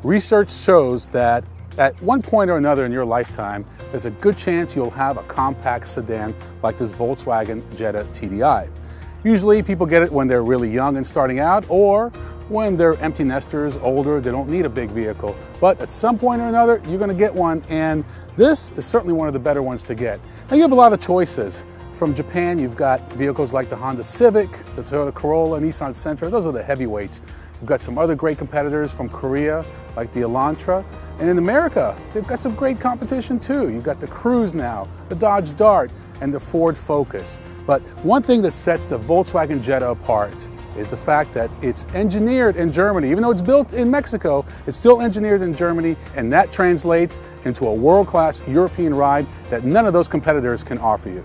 Research shows that at one point or another in your lifetime, there's a good chance you'll have a compact sedan like this Volkswagen Jetta TDI. Usually people get it when they're really young and starting out, or when they're empty nesters, older, they don't need a big vehicle. But at some point or another, you're gonna get one, and this is certainly one of the better ones to get. Now you have a lot of choices. From Japan, you've got vehicles like the Honda Civic, the Toyota Corolla, Nissan Sentra. Those are the heavyweights. You've got some other great competitors from Korea, like the Elantra. And in America, they've got some great competition too. You've got the Cruze now, the Dodge Dart, and the Ford Focus. But one thing that sets the Volkswagen Jetta apart is the fact that it's engineered in Germany. Even though it's built in Mexico, it's still engineered in Germany, and that translates into a world-class European ride that none of those competitors can offer you.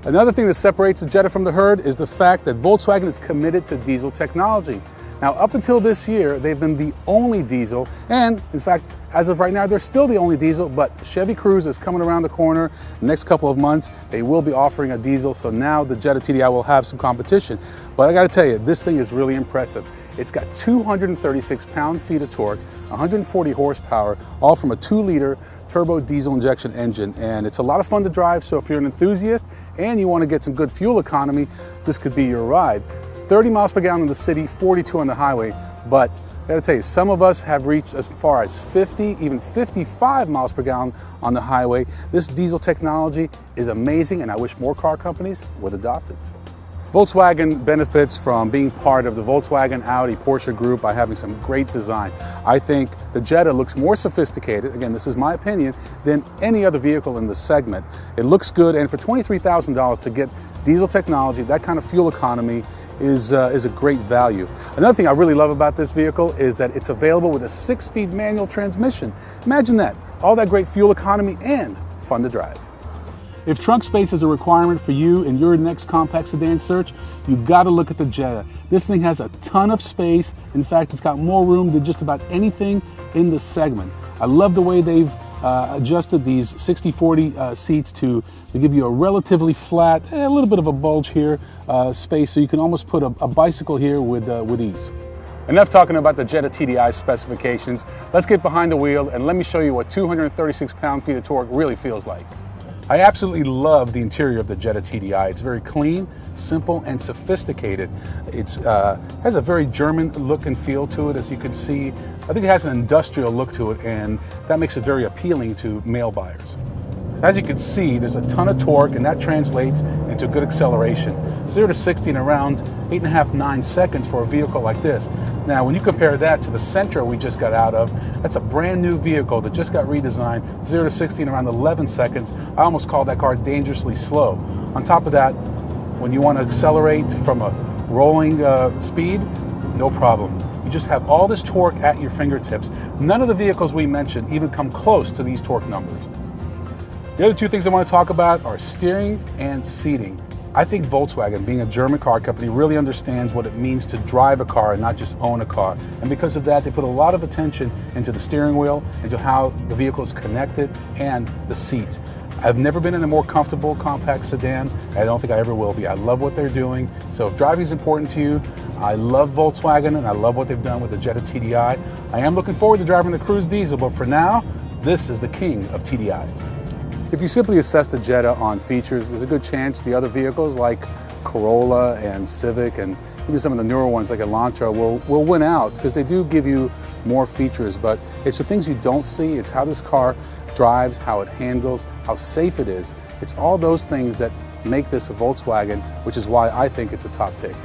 Another thing that separates the Jetta from the herd is the fact that Volkswagen is committed to diesel technology. Now, up until this year, they've been the only diesel, and in fact, as of right now, they're still the only diesel, but Chevy Cruze is coming around the corner. The next couple of months, they will be offering a diesel, so now the Jetta TDI will have some competition. But I gotta tell you, this thing is really impressive. It's got 236 pound-feet of torque, 140 horsepower, all from a 2-liter turbo diesel injection engine, and it's a lot of fun to drive. So if you're an enthusiast and you want to get some good fuel economy, this could be your ride. 30 miles per gallon in the city, 42 on the highway, but I gotta tell you, some of us have reached as far as 50, even 55 miles per gallon on the highway. This diesel technology is amazing, and I wish more car companies would adopt it. Volkswagen benefits from being part of the Volkswagen, Audi, Porsche group by having some great design. I think the Jetta looks more sophisticated, again, this is my opinion, than any other vehicle in the segment. It looks good, and for $23,000 to get diesel technology, that kind of fuel economy, is a great value. Another thing I really love about this vehicle is that it's available with a 6-speed manual transmission. Imagine that, all that great fuel economy and fun to drive. If trunk space is a requirement for you in your next compact sedan search, you gotta look at the Jetta. This thing has a ton of space. In fact, it's got more room than just about anything in the segment. I love the way they've adjusted these 60/40 seats to give you a relatively flat, a little bit of a bulge here, space, so you can almost put a bicycle here with ease. Enough talking about the Jetta TDI specifications. Let's get behind the wheel and let me show you what 236 pound-feet of torque really feels like. I absolutely love the interior of the Jetta TDI. It's very clean, simple, and sophisticated. It has a very German look and feel to it, as you can see. I think it has an industrial look to it, and that makes it very appealing to male buyers. As you can see, there's a ton of torque, and that translates into good acceleration. 0 to 60 in around 8.5, 9 seconds for a vehicle like this. Now, when you compare that to the Sentra we just got out of, that's a brand new vehicle that just got redesigned, 0 to 60 in around 11 seconds. I almost call that car dangerously slow. On top of that, when you want to accelerate from a rolling speed, no problem. You just have all this torque at your fingertips. None of the vehicles we mentioned even come close to these torque numbers. The other two things I want to talk about are steering and seating. I think Volkswagen, being a German car company, really understands what it means to drive a car and not just own a car. And because of that, they put a lot of attention into the steering wheel, into how the vehicle is connected, and the seats. I've never been in a more comfortable compact sedan. I don't think I ever will be. I love what they're doing. So if driving is important to you, I love Volkswagen and I love what they've done with the Jetta TDI. I am looking forward to driving the Cruze diesel, but for now, this is the king of TDIs. If you simply assess the Jetta on features, there's a good chance the other vehicles like Corolla and Civic and even some of the newer ones like Elantra will win out, because they do give you more features, but it's the things you don't see. It's how this car drives, how it handles, how safe it is. It's all those things that make this a Volkswagen, which is why I think it's a top pick.